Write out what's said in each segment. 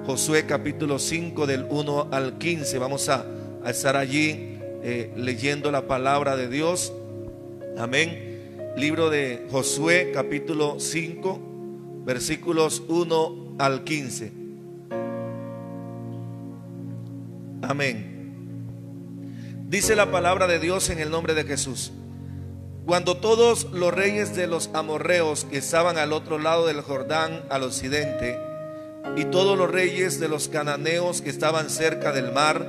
Josué capítulo 5 del 1 al 15. Vamos a estar allí leyendo la palabra de Dios. Amén. Libro de Josué capítulo 5 versículos 1 al 15. Amén. Dice la palabra de Dios en el nombre de Jesús. Cuando todos los reyes de los amorreos que estaban al otro lado del Jordán al occidente, y todos los reyes de los cananeos que estaban cerca del mar,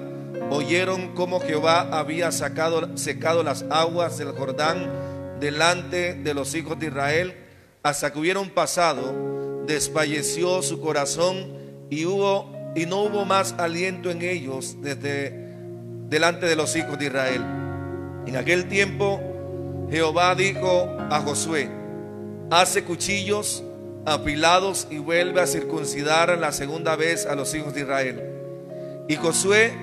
oyeron cómo Jehová había secado las aguas del Jordán delante de los hijos de Israel, hasta que hubieron pasado, desfalleció su corazón y no hubo más aliento en ellos delante de los hijos de Israel. En aquel tiempo Jehová dijo a Josué: hace cuchillos afilados y vuelve a circuncidar la segunda vez a los hijos de Israel. Y Josué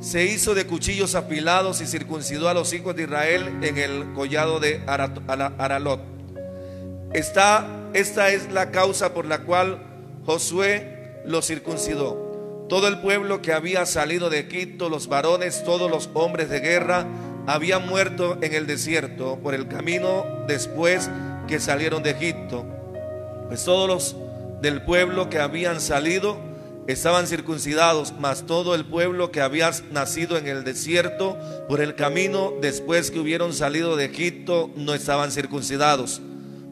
se hizo de cuchillos afilados y circuncidó a los hijos de Israel en el collado de Aralot. Esta es la causa por la cual Josué los circuncidó. Todo el pueblo que había salido de Egipto, los varones, todos los hombres de guerra, habían muerto en el desierto por el camino después que salieron de Egipto. Pues todos los del pueblo que habían salido estaban circuncidados, mas todo el pueblo que había nacido en el desierto por el camino después que hubieron salido de Egipto no estaban circuncidados.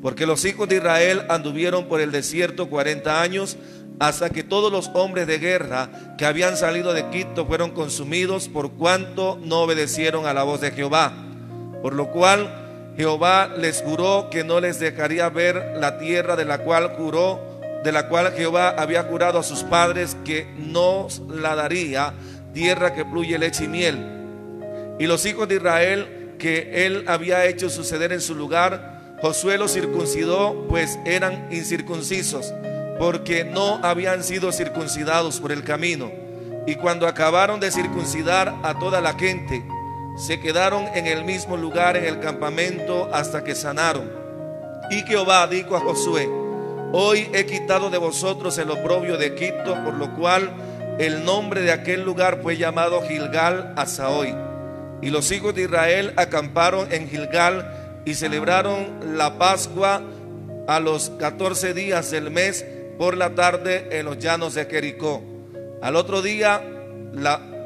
Porque los hijos de Israel anduvieron por el desierto 40 años, hasta que todos los hombres de guerra que habían salido de Egipto fueron consumidos, por cuanto no obedecieron a la voz de Jehová. Por lo cual Jehová les juró que no les dejaría ver la tierra de la cual Jehová había jurado a sus padres que nos la daría, tierra que fluye leche y miel. Y los hijos de Israel que él había hecho suceder en su lugar, Josué los circuncidó, pues eran incircuncisos, porque no habían sido circuncidados por el camino. Y cuando acabaron de circuncidar a toda la gente, se quedaron en el mismo lugar en el campamento hasta que sanaron. Y Jehová dijo a Josué: hoy he quitado de vosotros el oprobio de Egipto, por lo cual el nombre de aquel lugar fue llamado Gilgal hasta hoy. Y los hijos de Israel acamparon en Gilgal y celebraron la Pascua a los 14 días del mes por la tarde en los llanos de Jericó. Al otro día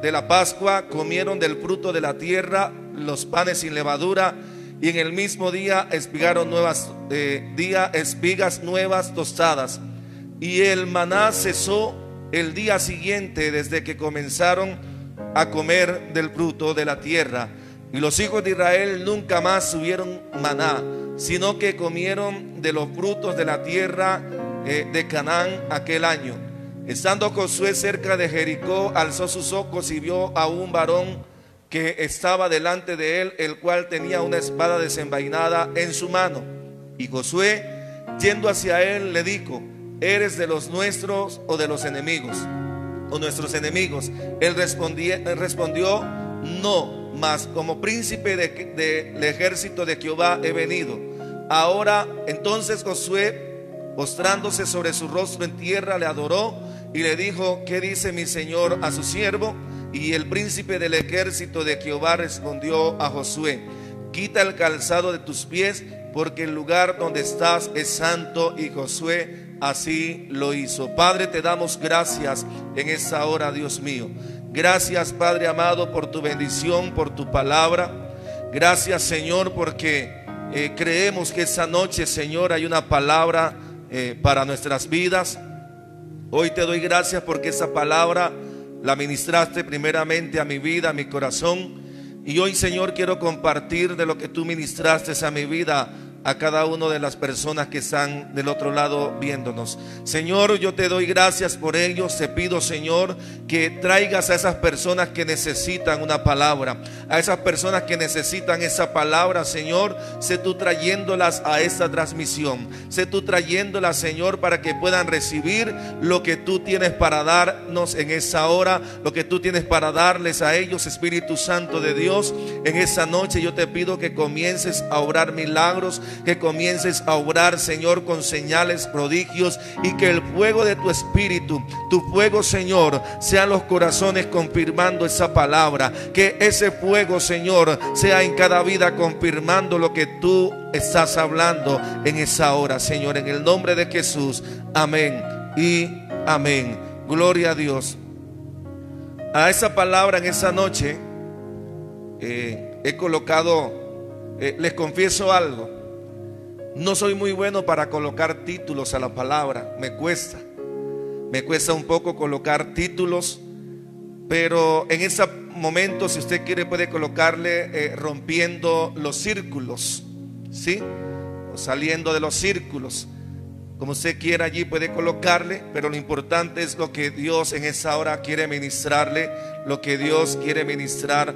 de la Pascua comieron del fruto de la tierra, los panes sin levadura, y en el mismo día espigas nuevas tostadas. Y el maná cesó el día siguiente desde que comenzaron a comer del fruto de la tierra. Y los hijos de Israel nunca más subieron maná, sino que comieron de los frutos de la tierra de Canaán aquel año. Estando Josué cerca de Jericó, alzó sus ojos y vio a un varón que estaba delante de él, el cual tenía una espada desenvainada en su mano. Y Josué, yendo hacia él, le dijo: ¿eres de los nuestros o de los enemigos? ¿O nuestros enemigos? Él respondió: no, mas como príncipe del ejército de Jehová he venido. Ahora entonces Josué, postrándose sobre su rostro en tierra, le adoró y le dijo: ¿qué dice mi señor a su siervo? Y el príncipe del ejército de Jehová respondió a Josué: quita el calzado de tus pies, porque el lugar donde estás es santo. Y Josué así lo hizo. Padre, te damos gracias en esta hora, Dios mío. Gracias, Padre amado, por tu bendición, por tu palabra. Gracias, Señor, porque creemos que esta noche, Señor, hay una palabra para nuestras vidas. Hoy te doy gracias porque esa palabra la ministraste primeramente a mi vida, a mi corazón. Y hoy, Señor, quiero compartir de lo que tú ministraste a mi vida a cada una de las personas que están del otro lado viéndonos. Señor, yo te doy gracias por ellos. Te pido, Señor, que traigas a esas personas que necesitan una palabra, a esas personas que necesitan esa palabra. Señor, sé tú trayéndolas a esta transmisión, sé tú trayéndolas, Señor, para que puedan recibir lo que tú tienes para darnos en esa hora, lo que tú tienes para darles a ellos. Espíritu Santo de Dios, en esa noche yo te pido que comiences a obrar milagros, que comiences a obrar, Señor, con señales, prodigios, y que el fuego de tu Espíritu, tu fuego, Señor, sea en los corazones confirmando esa palabra. Que ese fuego, Señor, sea en cada vida confirmando lo que tú estás hablando en esa hora, Señor, en el nombre de Jesús. Amén y amén. Gloria a Dios. A esa palabra en esa noche he colocado, les confieso algo, no soy muy bueno para colocar títulos a la palabra, me cuesta un poco colocar títulos, pero en ese momento, si usted quiere, puede colocarle rompiendo los círculos, ¿sí? O saliendo de los círculos, como usted quiera, allí puede colocarle, pero lo importante es lo que Dios en esa hora quiere ministrarle, lo que Dios quiere ministrar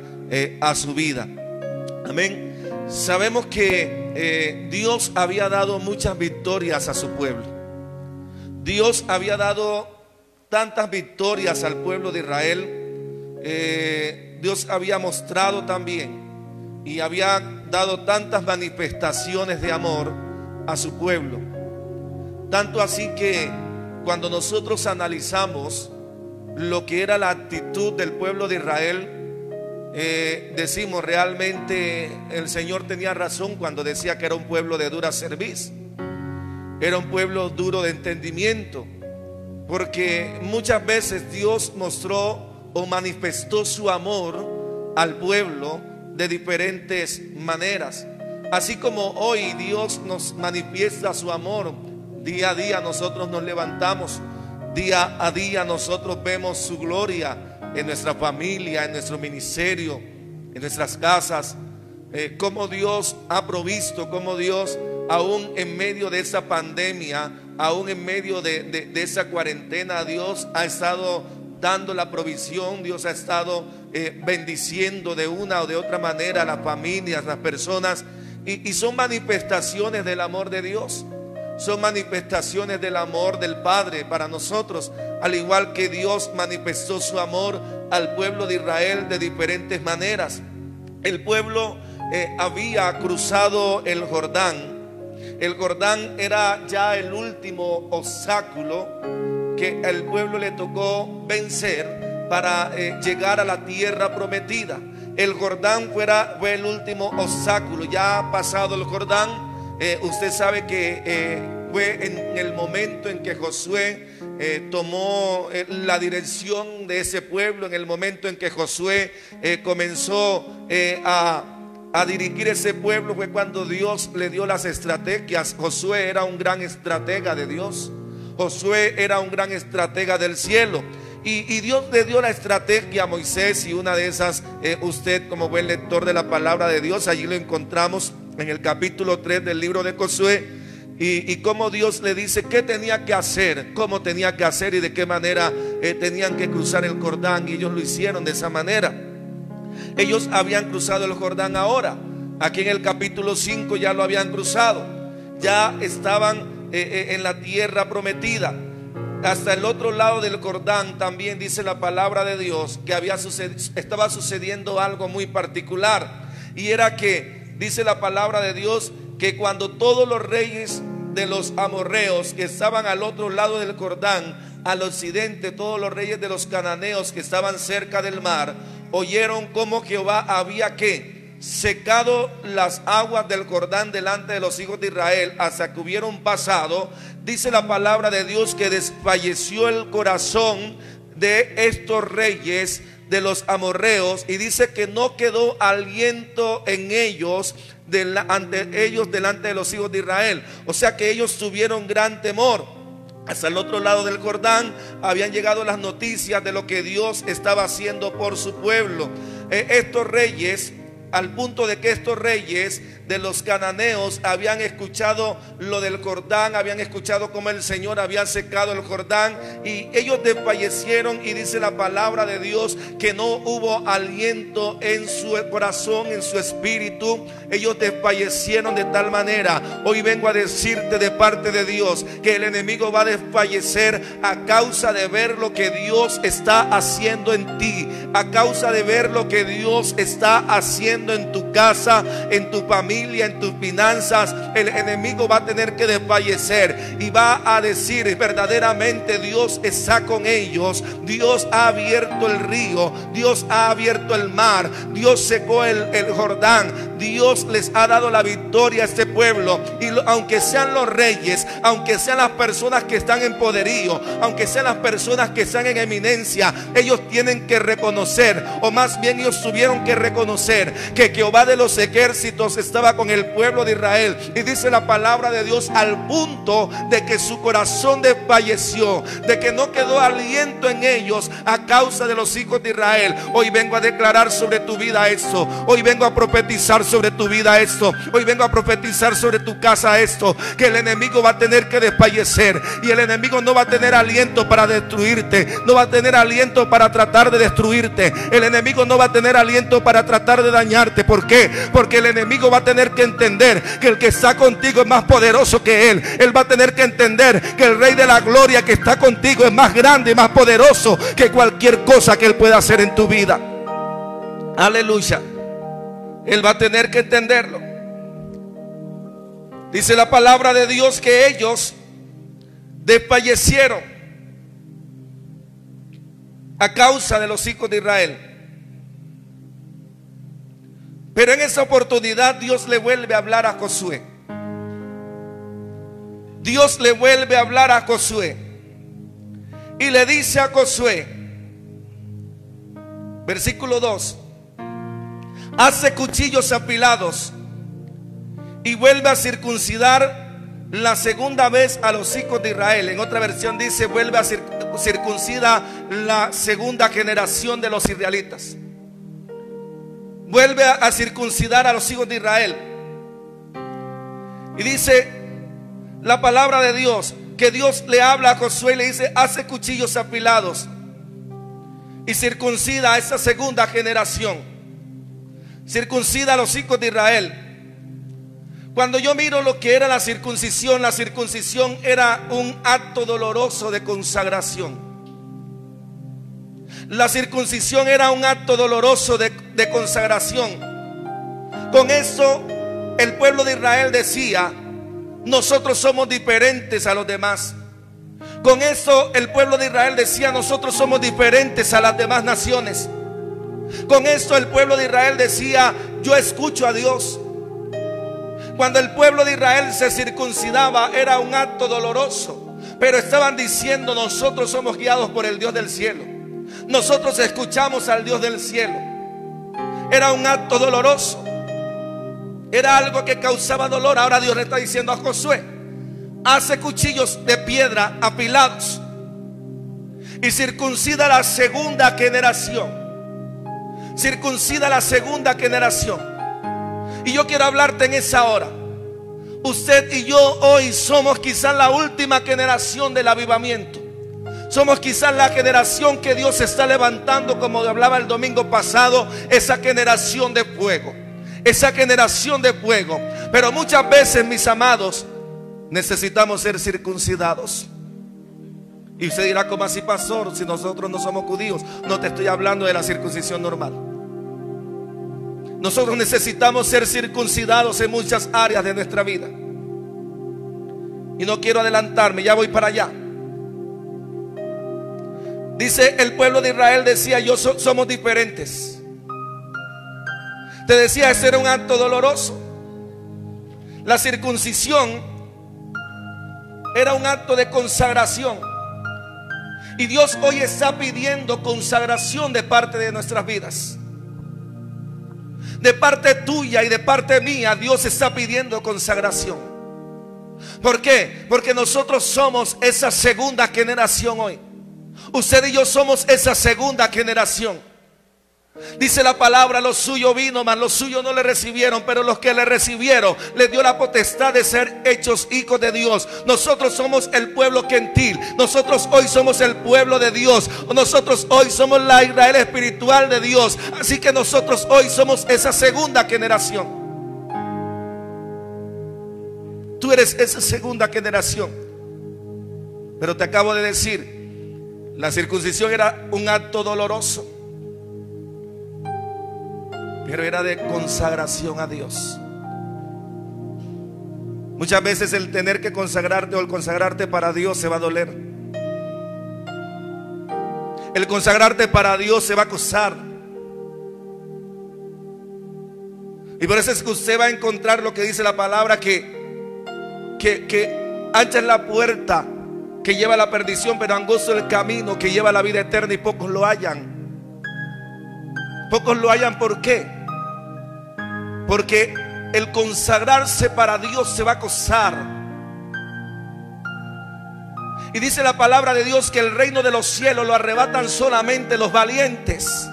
a su vida. Amén. Sabemos que Dios había dado muchas victorias a su pueblo. Dios había dado tantas victorias al pueblo de Israel. Dios había mostrado también y había dado tantas manifestaciones de amor a su pueblo. Tanto así que cuando nosotros analizamos lo que era la actitud del pueblo de Israel, decimos, realmente el Señor tenía razón cuando decía que era un pueblo de dura cerviz, era un pueblo duro de entendimiento, porque muchas veces Dios mostró o manifestó su amor al pueblo de diferentes maneras. Así como hoy Dios nos manifiesta su amor, día a día nosotros nos levantamos, día a día nosotros vemos su gloria en nuestra familia, en nuestro ministerio, en nuestras casas, cómo Dios ha provisto, cómo Dios aún en medio de esa pandemia, aún en medio de esa cuarentena, Dios ha estado dando la provisión, Dios ha estado bendiciendo de una o de otra manera a las familias, las personas, y son manifestaciones del amor de Dios. Son manifestaciones del amor del Padre para nosotros, al igual que Dios manifestó su amor al pueblo de Israel de diferentes maneras. El pueblo había cruzado el Jordán. El Jordán era ya el último obstáculo que al pueblo le tocó vencer para llegar a la tierra prometida. El Jordán fue el último obstáculo. Ya pasado el Jordán, usted sabe que fue en el momento en que Josué tomó la dirección de ese pueblo, en el momento en que Josué comenzó a dirigir ese pueblo, fue cuando Dios le dio las estrategias. Josué era un gran estratega de Dios. Josué era un gran estratega del cielo. Y Dios le dio la estrategia a Moisés, y una de esas, usted como buen lector de la palabra de Dios, allí lo encontramos en el capítulo 3 del libro de Josué, y cómo Dios le dice qué tenía que hacer, cómo tenía que hacer y de qué manera tenían que cruzar el Jordán, y ellos lo hicieron de esa manera. Ellos habían cruzado el Jordán ahora, aquí en el capítulo 5 ya lo habían cruzado, ya estaban en la tierra prometida. Hasta el otro lado del Jordán también dice la palabra de Dios que estaba sucediendo algo muy particular, y era que dice la palabra de Dios que cuando todos los reyes de los amorreos que estaban al otro lado del Jordán, al occidente, todos los reyes de los cananeos que estaban cerca del mar, oyeron cómo Jehová había secado las aguas del Jordán delante de los hijos de Israel hasta que hubieron pasado, dice la palabra de Dios que desfalleció el corazón de estos reyes de los amorreos, y dice que no quedó aliento en ellos delante de los hijos de Israel. O sea que ellos tuvieron gran temor. Hasta el otro lado del Jordán habían llegado las noticias de lo que Dios estaba haciendo por su pueblo. Estos reyes, al punto de que estos reyes de los cananeos habían escuchado lo del Jordán, habían escuchado cómo el Señor había secado el Jordán, y ellos desfallecieron, y dice la palabra de Dios que no hubo aliento en su corazón, en su espíritu. Ellos desfallecieron de tal manera. Hoy vengo a decirte de parte de Dios que el enemigo va a desfallecer a causa de ver lo que Dios está haciendo en ti, a causa de ver lo que Dios está haciendo en tu casa, en tu familia, familia, en tus finanzas, el enemigo va a tener que desfallecer y va a decir: verdaderamente Dios está con ellos. Dios ha abierto el río, Dios ha abierto el mar, Dios secó el Jordán, Dios les ha dado la victoria a este pueblo. Y aunque sean los reyes, aunque sean las personas que están en poderío, aunque sean las personas que están en eminencia, ellos tienen que reconocer, o más bien ellos tuvieron que reconocer, que Jehová de los ejércitos estaba con el pueblo de Israel. Y dice la palabra de Dios, al punto de que su corazón desfalleció, de que no quedó aliento en ellos a causa de los hijos de Israel. Hoy vengo a declarar sobre tu vida esto. Hoy vengo a profetizar sobre tu vida esto. Hoy vengo a profetizar sobre tu casa esto, que el enemigo va a tener que desfallecer, y el enemigo no va a tener aliento para destruirte, no va a tener aliento para tratar de destruirte. El enemigo no va a tener aliento para tratar de dañarte. ¿Por qué? Porque el enemigo va a tener que entender que el que está contigo es más poderoso que él. Él va a tener que entender que el Rey de la Gloria que está contigo es más grande y más poderoso que cualquier cosa que él pueda hacer en tu vida. Aleluya. Él va a tener que entenderlo. Dice la palabra de Dios que ellos desfallecieron a causa de los hijos de Israel. Pero en esa oportunidad Dios le vuelve a hablar a Josué. Dios le vuelve a hablar a Josué y le dice a Josué, versículo 2: hace cuchillos afilados y vuelve a circuncidar la segunda vez a los hijos de Israel. En otra versión dice: vuelve a circuncida la segunda generación de los israelitas. Vuelve a circuncidar a los hijos de Israel. Y dice la palabra de Dios que Dios le habla a Josué y le dice: hace cuchillos afilados y circuncida a esa segunda generación. Circuncida a los hijos de Israel. Cuando yo miro lo que era la circuncisión era un acto doloroso de consagración. La circuncisión era un acto doloroso de consagración. Con eso el pueblo de Israel decía: nosotros somos diferentes a los demás. Con eso el pueblo de Israel decía: nosotros somos diferentes a las demás naciones. Con esto el pueblo de Israel decía: yo escucho a Dios. Cuando el pueblo de Israel se circuncidaba era un acto doloroso, pero estaban diciendo: nosotros somos guiados por el Dios del cielo, nosotros escuchamos al Dios del cielo. Era un acto doloroso, era algo que causaba dolor. Ahora Dios le está diciendo a Josué: hace cuchillos de piedra afilados y circuncida la segunda generación. Circuncida la segunda generación. Y yo quiero hablarte en esa hora. Usted y yo hoy somos quizás la última generación del avivamiento. Somos quizás la generación que Dios está levantando, como hablaba el domingo pasado, esa generación de fuego. Esa generación de fuego. Pero muchas veces, mis amados, necesitamos ser circuncidados. Y usted dirá: ¿cómo así, pastor? Si nosotros no somos judíos. No te estoy hablando de la circuncisión normal. Nosotros necesitamos ser circuncidados en muchas áreas de nuestra vida. Y no quiero adelantarme, ya voy para allá. Dice: el pueblo de Israel decía: somos diferentes. Te decía, ese era un acto doloroso. La circuncisión era un acto de consagración. Y Dios hoy está pidiendo consagración de parte de nuestras vidas. De parte tuya y de parte mía, Dios está pidiendo consagración. ¿Por qué? Porque nosotros somos esa segunda generación hoy. Usted y yo somos esa segunda generación. Dice la palabra: lo suyo vino, mas los suyos no le recibieron, pero los que le recibieron les dio la potestad de ser hechos hijos de Dios. Nosotros somos el pueblo gentil. Nosotros hoy somos el pueblo de Dios. Nosotros hoy somos la Israel espiritual de Dios. Así que nosotros hoy somos esa segunda generación. Tú eres esa segunda generación. Pero te acabo de decir, la circuncisión era un acto doloroso, pero era de consagración a Dios. Muchas veces el tener que consagrarte o el consagrarte para Dios se va a doler. El consagrarte para Dios se va a costar. Y por eso es que usted va a encontrar lo que dice la palabra, que ancha es la puerta que lleva a la perdición, pero angosto el camino que lleva a la vida eterna, y pocos lo hallan. Pocos lo hallan, ¿por qué? Porque el consagrarse para Dios se va a costar. Y dice la palabra de Dios que el reino de los cielos lo arrebatan solamente los valientes.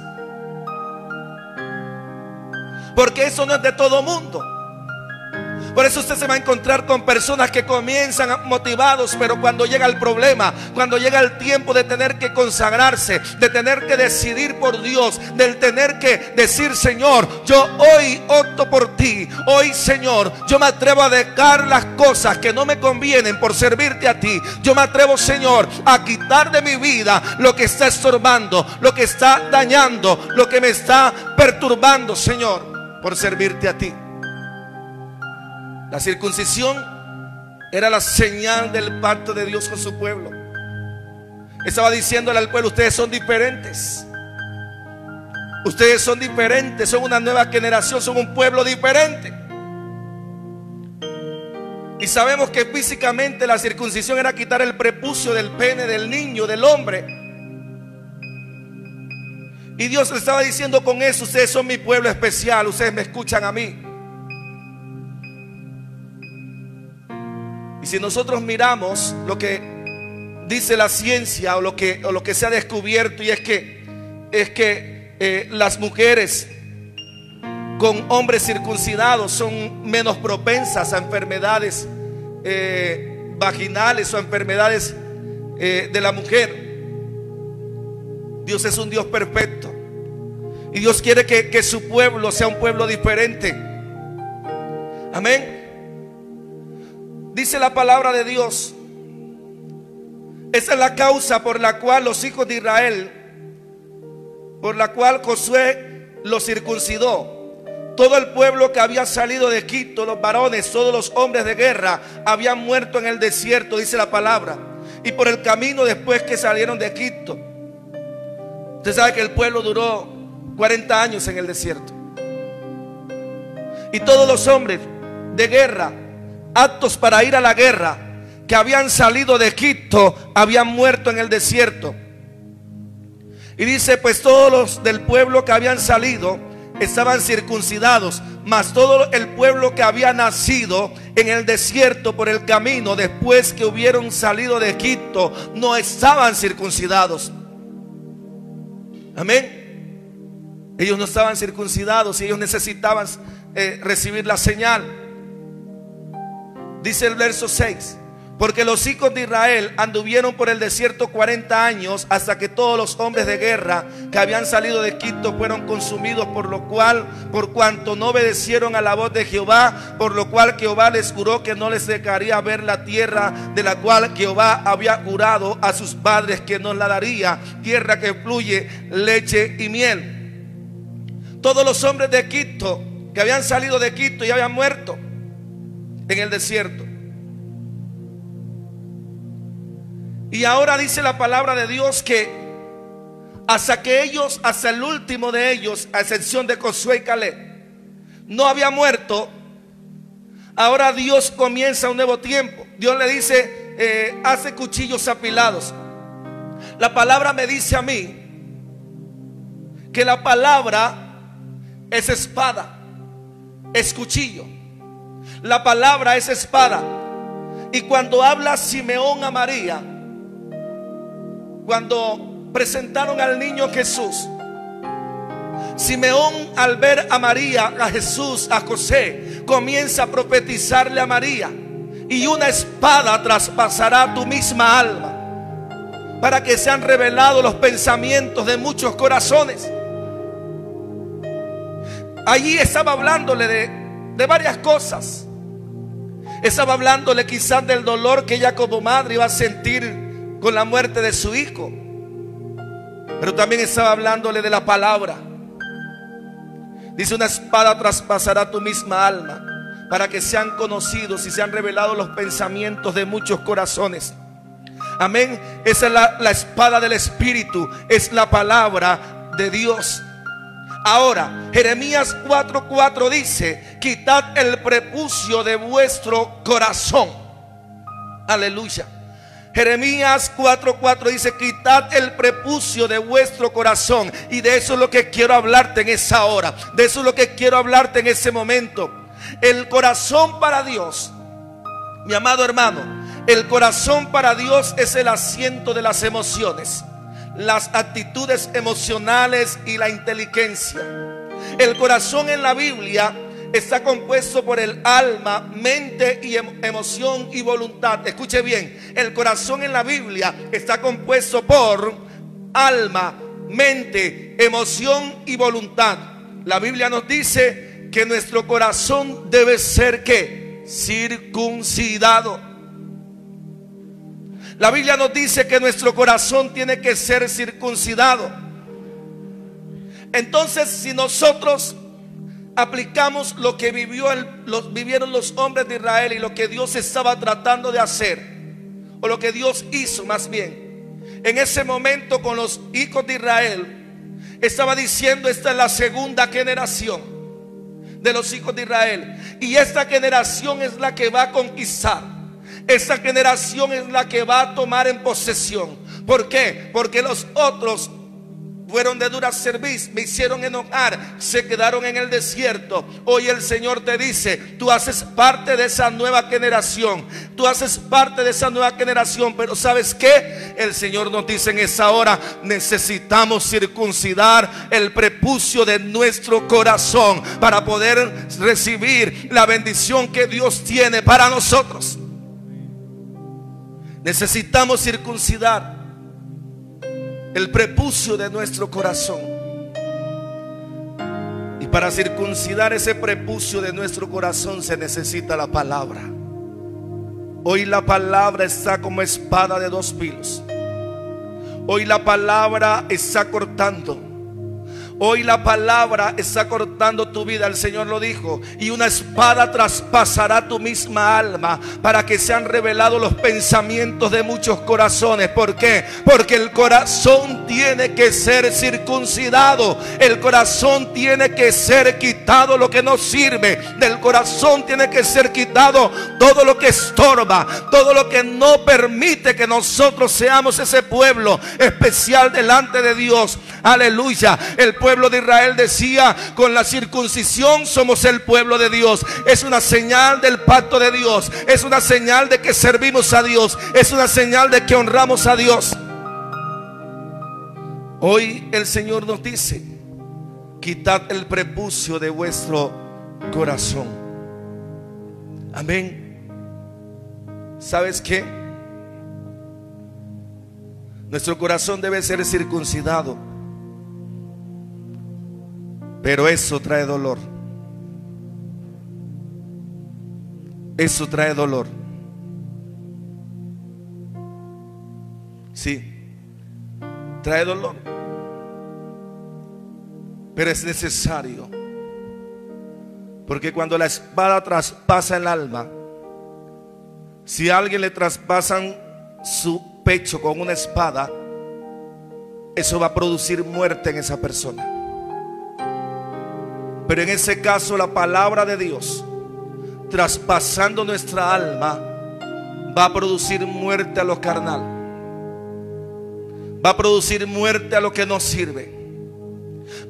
Porque eso no es de todo mundo. Por eso usted se va a encontrar con personas que comienzan motivados, pero cuando llega el problema, cuando llega el tiempo de tener que consagrarse, de tener que decidir por Dios, del tener que decir: Señor, yo hoy opto por ti. Hoy, Señor, yo me atrevo a dejar las cosas que no me convienen por servirte a ti. Yo me atrevo, Señor, a quitar de mi vida lo que está estorbando, lo que está dañando, lo que me está perturbando, Señor, por servirte a ti. La circuncisión era la señal del pacto de Dios con su pueblo. Estaba diciéndole al pueblo: ustedes son diferentes. Ustedes son diferentes, son una nueva generación, son un pueblo diferente. Y sabemos que físicamente la circuncisión era quitar el prepucio del pene del niño, del hombre. Y Dios le estaba diciendo con eso: ustedes son mi pueblo especial, ustedes me escuchan a mí. Y si nosotros miramos lo que dice la ciencia o lo que se ha descubierto, y es que las mujeres con hombres circuncidados son menos propensas a enfermedades vaginales o a enfermedades de la mujer. Dios es un Dios perfecto y Dios quiere que su pueblo sea un pueblo diferente. Amén. Dice la palabra de Dios: esa es la causa por la cual los hijos de Israel, por la cual Josué los circuncidó. Todo el pueblo que había salido de Egipto, los varones, todos los hombres de guerra, habían muerto en el desierto, dice la palabra, y por el camino después que salieron de Egipto. Usted sabe que el pueblo duró 40 años en el desierto. Y todos los hombres de guerra, aptos para ir a la guerra, que habían salido de Egipto, habían muerto en el desierto. Y dice: pues todos los del pueblo que habían salido estaban circuncidados, mas todo el pueblo que había nacido en el desierto por el camino después que hubieron salido de Egipto no estaban circuncidados. Amén. Ellos no estaban circuncidados y ellos necesitaban recibir la señal. Dice el verso 6: porque los hijos de Israel anduvieron por el desierto 40 años hasta que todos los hombres de guerra que habían salido de Egipto fueron consumidos, por cuanto no obedecieron a la voz de Jehová, por lo cual Jehová les juró que no les dejaría ver la tierra de la cual Jehová había jurado a sus padres que nos la daría, tierra que fluye leche y miel. Todos los hombres de Egipto que habían salido de Egipto y habían muerto en el desierto. Y ahora dice la palabra de Dios que hasta el último de ellos, a excepción de Josué y Caleb, no había muerto. Ahora Dios comienza un nuevo tiempo. Dios le dice: hace cuchillos afilados. La palabra me dice a mí que la palabra es espada, es cuchillo. La palabra es espada. Y cuando habla Simeón a María, cuando presentaron al niño Jesús, Simeón, al ver a María, a Jesús, a José, comienza a profetizarle a María: y una espada traspasará tu misma alma, para que sean revelados los pensamientos de muchos corazones. Allí estaba hablándole de varias cosas. Estaba hablándole quizás del dolor que ella como madre iba a sentir con la muerte de su hijo, pero también estaba hablándole de la palabra. Dice: una espada traspasará tu misma alma, para que sean conocidos y sean revelados los pensamientos de muchos corazones. Amén. Esa es la espada del Espíritu, es la palabra de Dios. Ahora, Jeremías 4:4 dice: quitad el prepucio de vuestro corazón. Aleluya. Jeremías 4:4 dice: quitad el prepucio de vuestro corazón. Y de eso es lo que quiero hablarte en esa hora. De eso es lo que quiero hablarte en ese momento. El corazón para Dios, mi amado hermano, el corazón para Dios es el asiento de las emociones, las actitudes emocionales y la inteligencia. El corazón en la Biblia está compuesto por el alma, mente y emoción y voluntad. Escuche bien, el corazón en la Biblia está compuesto por alma, mente, emoción y voluntad. La Biblia nos dice que nuestro corazón debe ser ¿qué? Circuncidado. La Biblia nos dice que nuestro corazón tiene que ser circuncidado. Entonces, si nosotros aplicamos lo que vivieron los hombres de Israel y lo que Dios estaba tratando de hacer, o lo que Dios hizo más bien, en ese momento con los hijos de Israel, estaba diciendo: esta es la segunda generación de los hijos de Israel, y esta generación es la que va a conquistar. Esta generación es la que va a tomar en posesión. ¿Por qué? Porque los otros fueron de dura cerviz, me hicieron enojar, se quedaron en el desierto. Hoy el Señor te dice: tú haces parte de esa nueva generación. Tú haces parte de esa nueva generación. Pero ¿sabes qué? El Señor nos dice en esa hora: necesitamos circuncidar el prepucio de nuestro corazón para poder recibir la bendición que Dios tiene para nosotros. Necesitamos circuncidar el prepucio de nuestro corazón. Y para circuncidar ese prepucio de nuestro corazón se necesita la palabra. Hoy la palabra está como espada de dos filos. Hoy la palabra está cortando. Hoy la palabra está cortando tu vida. El Señor lo dijo: y una espada traspasará tu misma alma, para que sean revelados los pensamientos de muchos corazones. ¿Por qué? Porque el corazón tiene que ser circuncidado. El corazón tiene que ser quitado lo que no sirve. Del corazón tiene que ser quitado todo lo que estorba, todo lo que no permite que nosotros seamos ese pueblo especial delante de Dios. Aleluya. El pueblo de Israel decía: con la circuncisión somos el pueblo de Dios. Es una señal del pacto de Dios. Es una señal de que servimos a Dios. Es una señal de que honramos a Dios. Hoy el Señor nos dice: quitad el prepucio de vuestro corazón. Amén. ¿Sabes qué? Nuestro corazón debe ser circuncidado. Pero eso trae dolor. Eso trae dolor. Sí, trae dolor. Pero es necesario. Porque cuando la espada traspasa el alma, si a alguien le traspasan su pecho con una espada, eso va a producir muerte en esa persona. Pero en ese caso la palabra de Dios, traspasando nuestra alma, va a producir muerte a lo carnal. Va a producir muerte a lo que no sirve.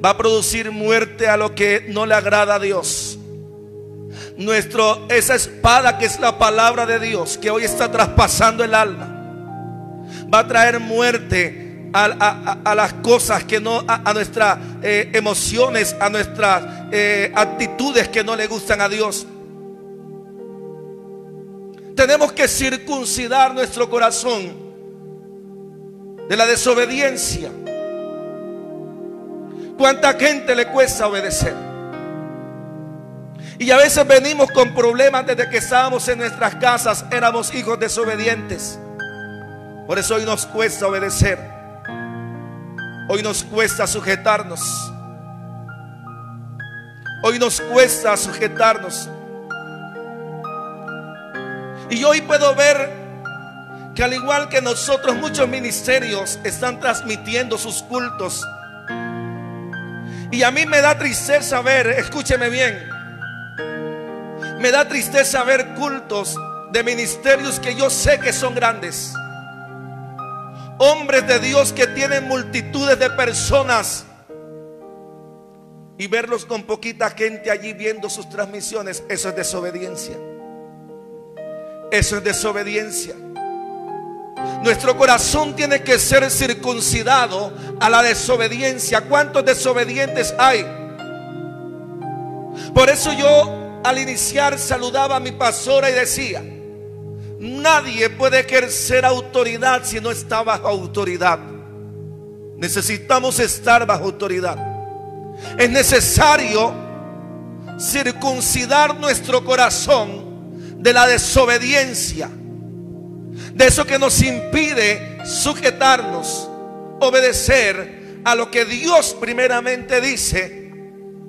Va a producir muerte a lo que no le agrada a Dios. Esa espada que es la palabra de Dios, que hoy está traspasando el alma, va a traer muerte a las cosas que no, a nuestras emociones, a nuestras actitudes que no le gustan a Dios. Tenemos que circuncidar nuestro corazón de la desobediencia. ¿Cuánta gente le cuesta obedecer? Y a veces venimos con problemas desde que estábamos en nuestras casas, éramos hijos desobedientes. Por eso hoy nos cuesta obedecer. Hoy nos cuesta sujetarnos. Hoy nos cuesta sujetarnos. Y hoy puedo ver que al igual que nosotros, muchos ministerios están transmitiendo sus cultos. Y a mí me da tristeza ver, escúcheme bien, me da tristeza ver cultos de ministerios que yo sé que son grandes, hombres de Dios que tienen multitudes de personas, y verlos con poquita gente allí viendo sus transmisiones. Eso es desobediencia. Eso es desobediencia. Nuestro corazón tiene que ser circuncidado a la desobediencia. ¿Cuántos desobedientes hay? Por eso yo al iniciar saludaba a mi pastora y decía: nadie puede ejercer autoridad si no está bajo autoridad. Necesitamos estar bajo autoridad. Es necesario circuncidar nuestro corazón de la desobediencia, de eso que nos impide sujetarnos, obedecer a lo que Dios primeramente dice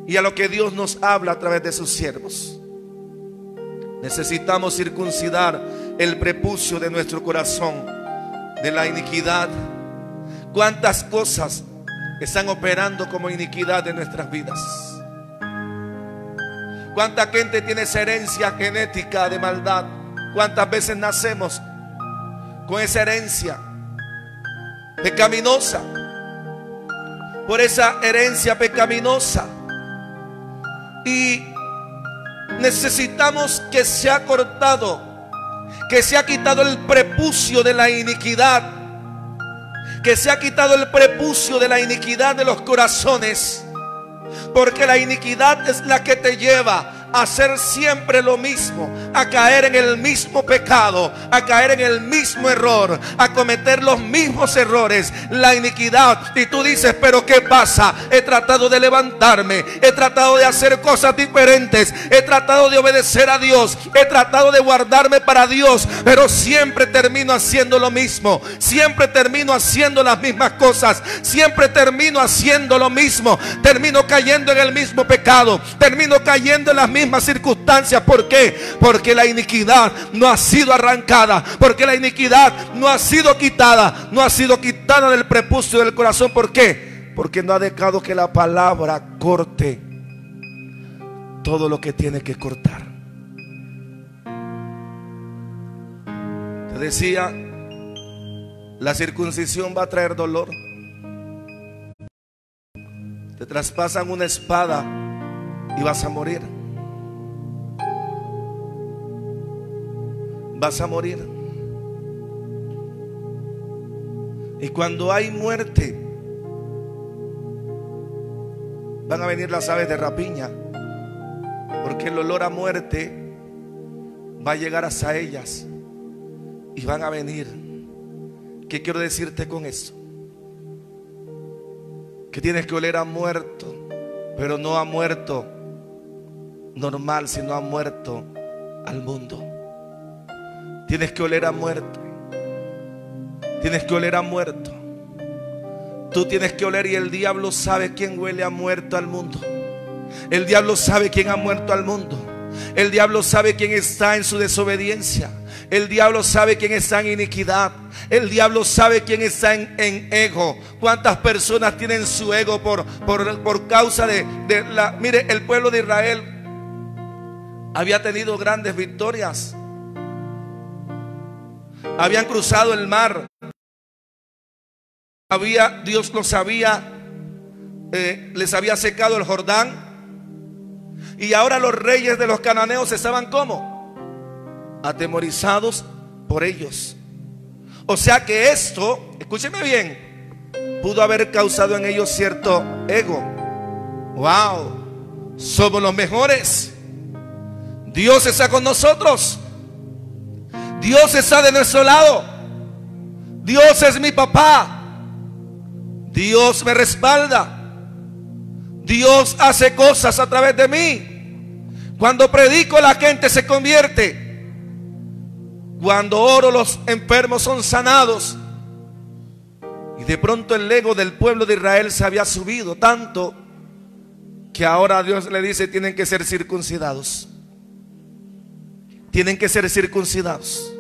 y a lo que Dios nos habla a través de sus siervos. Necesitamos circuncidar el prepucio de nuestro corazón de la iniquidad. ¿Cuántas cosas están operando como iniquidad en nuestras vidas? ¿Cuánta gente tiene esa herencia genética de maldad? ¿Cuántas veces nacemos con esa herencia pecaminosa? Por esa herencia pecaminosa. Y necesitamos que se ha cortado, que se ha quitado el prepucio de la iniquidad, que se ha quitado el prepucio de la iniquidad de los corazones, porque la iniquidad es la que te lleva a hacer siempre lo mismo, a caer en el mismo pecado, a caer en el mismo error, a cometer los mismos errores, la iniquidad. Y tú dices: pero ¿qué pasa? He tratado de levantarme, he tratado de hacer cosas diferentes, he tratado de obedecer a Dios, he tratado de guardarme para Dios, pero siempre termino haciendo lo mismo, siempre termino haciendo las mismas cosas, siempre termino haciendo lo mismo, termino cayendo en el mismo pecado, termino cayendo en las mismas circunstancias. ¿Por qué? Porque la iniquidad no ha sido arrancada, porque la iniquidad no ha sido quitada, no ha sido quitada del prepucio del corazón. ¿Por qué? Porque no ha dejado que la palabra corte todo lo que tiene que cortar. Te decía, la circuncisión va a traer dolor. Te traspasan una espada y vas a morir. Vas a morir. Y cuando hay muerte, van a venir las aves de rapiña, porque el olor a muerte va a llegar hasta ellas y van a venir. ¿Qué quiero decirte con eso? Que tienes que oler a muerto, pero no a muerto normal, sino a muerto al mundo. Tienes que oler a muerto. Tienes que oler a muerto. Tú tienes que oler, y el diablo sabe quién huele a muerto al mundo. El diablo sabe quién ha muerto al mundo. El diablo sabe quién está en su desobediencia. El diablo sabe quién está en iniquidad. El diablo sabe quién está en ego. ¿Cuántas personas tienen su ego por causa de la... Mire, el pueblo de Israel había tenido grandes victorias. Habían cruzado el mar. Dios los había les había secado el Jordán. Y ahora los reyes de los cananeos estaban ¿cómo? Atemorizados por ellos. O sea que esto, escúcheme bien, pudo haber causado en ellos cierto ego. Wow, somos los mejores. Dios está con nosotros. Dios está de nuestro lado. Dios es mi papá. Dios me respalda. Dios hace cosas a través de mí. Cuando predico, la gente se convierte. Cuando oro, los enfermos son sanados. Y de pronto el ego del pueblo de Israel se había subido tanto que ahora Dios le dice: tienen que ser circuncidados. tienen que ser circuncidados.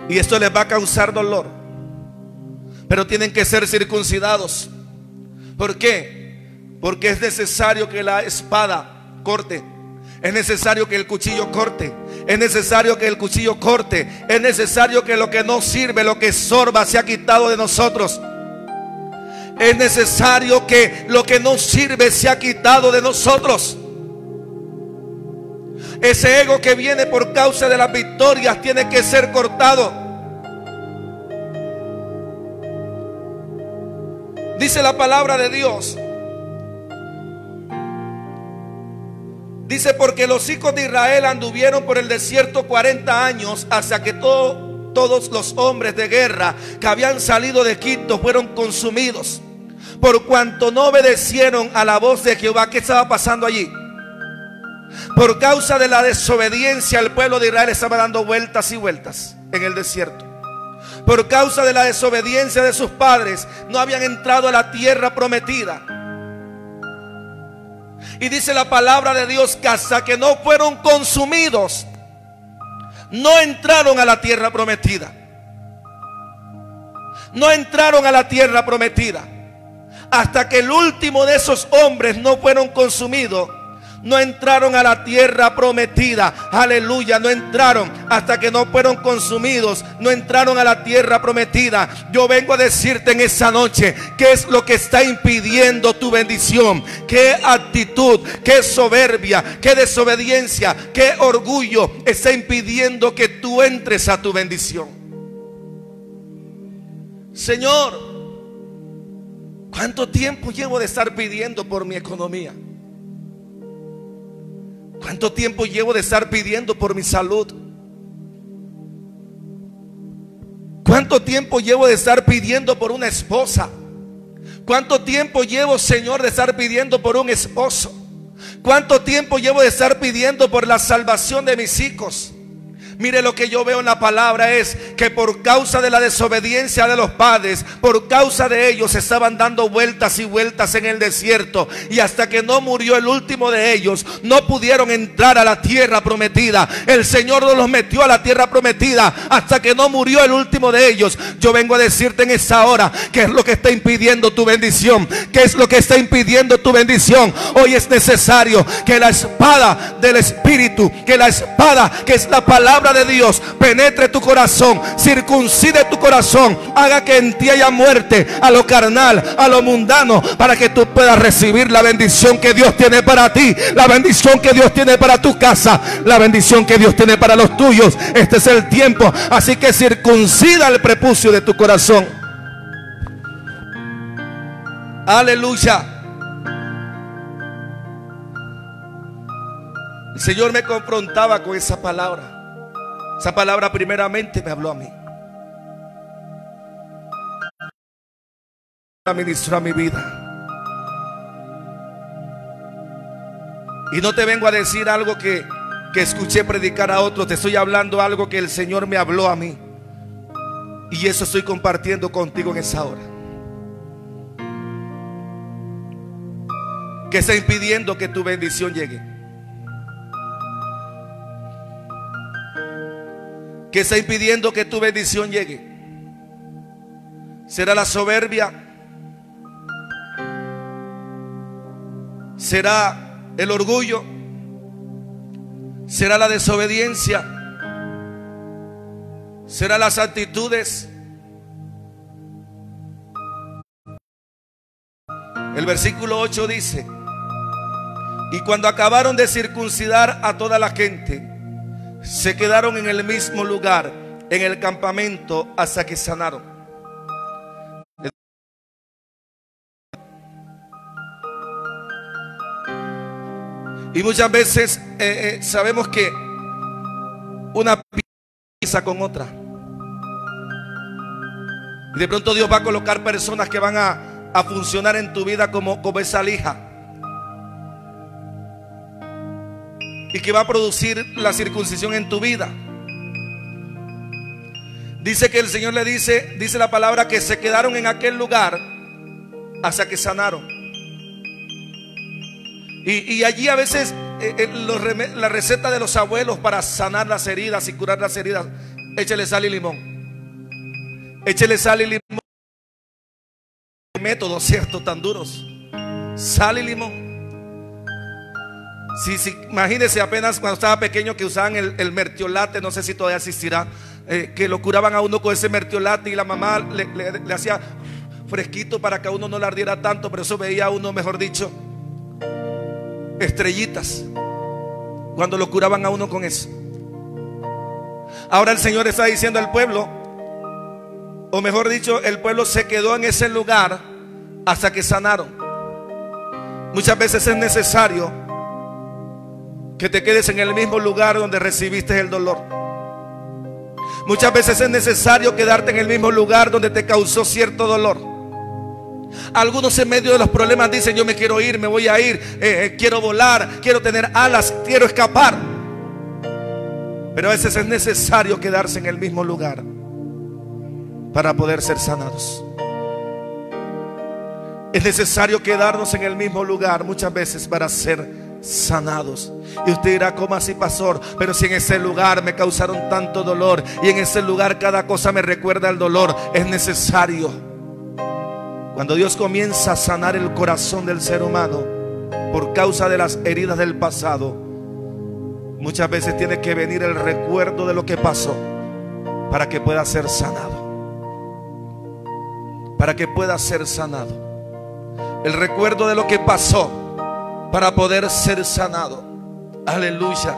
Y esto les va a causar dolor, pero tienen que ser circuncidados. ¿Por qué? Porque es necesario que la espada corte. Es necesario que el cuchillo corte. Es necesario que el cuchillo corte. Es necesario que lo que no sirve, lo que estorba, sea quitado de nosotros. Es necesario que lo que no sirve sea quitado de nosotros. Ese ego que viene por causa de las victorias tiene que ser cortado. Dice la palabra de Dios. Dice: porque los hijos de Israel anduvieron por el desierto 40 años hasta que todos los hombres de guerra que habían salido de Egipto fueron consumidos, por cuanto no obedecieron a la voz de Jehová. ¿Qué estaba pasando allí? Por causa de la desobediencia, el pueblo de Israel estaba dando vueltas y vueltas en el desierto. Por causa de la desobediencia de sus padres, no habían entrado a la tierra prometida. Y dice la palabra de Dios que hasta que no fueron consumidos, no entraron a la tierra prometida. No entraron a la tierra prometida. Hasta que el último de esos hombres no fueron consumidos, no entraron a la tierra prometida. Aleluya, no entraron. Hasta que no fueron consumidos, no entraron a la tierra prometida. Yo vengo a decirte en esa noche, ¿qué es lo que está impidiendo tu bendición? ¿Qué actitud, qué soberbia, qué desobediencia, qué orgullo está impidiendo que tú entres a tu bendición? Señor, ¿cuánto tiempo llevo de estar pidiendo por mi economía? ¿Cuánto tiempo llevo de estar pidiendo por mi salud? ¿Cuánto tiempo llevo de estar pidiendo por una esposa? ¿Cuánto tiempo llevo, Señor, de estar pidiendo por un esposo? ¿Cuánto tiempo llevo de estar pidiendo por la salvación de mis hijos? Mire, lo que yo veo en la palabra es que por causa de la desobediencia de los padres, por causa de ellos estaban dando vueltas y vueltas en el desierto. Y hasta que no murió el último de ellos, no pudieron entrar a la tierra prometida. El Señor no los metió a la tierra prometida hasta que no murió el último de ellos. Yo vengo a decirte en esta hora, ¿qué es lo que está impidiendo tu bendición? ¿Qué es lo que está impidiendo tu bendición? Hoy es necesario que la espada del Espíritu, que la espada que es la palabra de Dios, penetre tu corazón, circuncide tu corazón, haga que en ti haya muerte a lo carnal, a lo mundano, para que tú puedas recibir la bendición que Dios tiene para ti, la bendición que Dios tiene para tu casa, la bendición que Dios tiene para los tuyos. Este es el tiempo, así que circuncida el prepucio de tu corazón. Aleluya. El Señor me confrontaba con esa palabra. Esa palabra primeramente me habló a mí. Ministró a mi vida. Y no te vengo a decir algo que escuché predicar a otros. Te estoy hablando algo que el Señor me habló a mí. Y eso estoy compartiendo contigo en esa hora. ¿Qué está impidiendo que tu bendición llegue? ¿Qué está impidiendo que tu bendición llegue? ¿Será la soberbia? ¿Será el orgullo? ¿Será la desobediencia? ¿Será las actitudes? El versículo 8 dice: y cuando acabaron de circuncidar a toda la gente, se quedaron en el mismo lugar, en el campamento, hasta que sanaron. Y muchas veces sabemos que una pieza con otra. Y de pronto Dios va a colocar personas que van a funcionar en tu vida como esa lija, y que va a producir la circuncisión en tu vida. Dice que el Señor le dice la palabra, que se quedaron en aquel lugar hasta que sanaron. Y allí a veces la receta de los abuelos para sanar las heridas y curar las heridas: échele sal y limón. Échele sal y limón. Métodos, cierto, tan duros. Sal y limón. Sí, imagínense apenas cuando estaba pequeño que usaban el mertiolate, no sé si todavía existirá, que lo curaban a uno con ese mertiolate y la mamá le hacía fresquito para que a uno no le ardiera tanto, pero eso veía a uno, mejor dicho, estrellitas cuando lo curaban a uno con eso. Ahora el Señor está diciendo al pueblo, o mejor dicho, el pueblo se quedó en ese lugar hasta que sanaron. Muchas veces es necesario que te quedes en el mismo lugar donde recibiste el dolor. Muchas veces es necesario quedarte en el mismo lugar donde te causó cierto dolor. Algunos en medio de los problemas dicen: yo me quiero ir, me voy a ir, quiero volar, quiero tener alas, quiero escapar. Pero a veces es necesario quedarse en el mismo lugar para poder ser sanados. Es necesario quedarnos en el mismo lugar muchas veces para ser sanados. Y usted dirá: ¿cómo así, pastor? Pero si en ese lugar me causaron tanto dolor y en ese lugar cada cosa me recuerda al dolor. Es necesario. Cuando Dios comienza a sanar el corazón del ser humano por causa de las heridas del pasado, muchas veces tiene que venir el recuerdo de lo que pasó para que pueda ser sanado. Para que pueda ser sanado. El recuerdo de lo que pasó para poder ser sanado. Aleluya.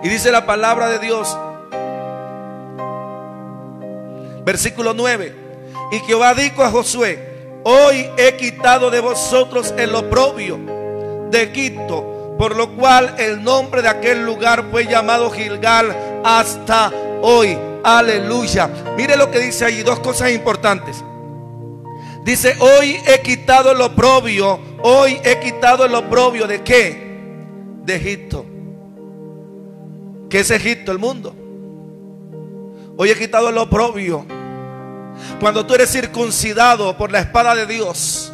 Y dice la palabra de Dios, versículo 9: y Jehová dijo a Josué: hoy he quitado de vosotros el oprobio de Egipto, por lo cual el nombre de aquel lugar fue llamado Gilgal hasta hoy. Aleluya. Mire lo que dice allí, dos cosas importantes. Dice: hoy he quitado el oprobio. Hoy he quitado el oprobio ¿de qué? De Egipto. ¿Qué es Egipto? El mundo. Hoy he quitado el oprobio. Cuando tú eres circuncidado por la espada de Dios,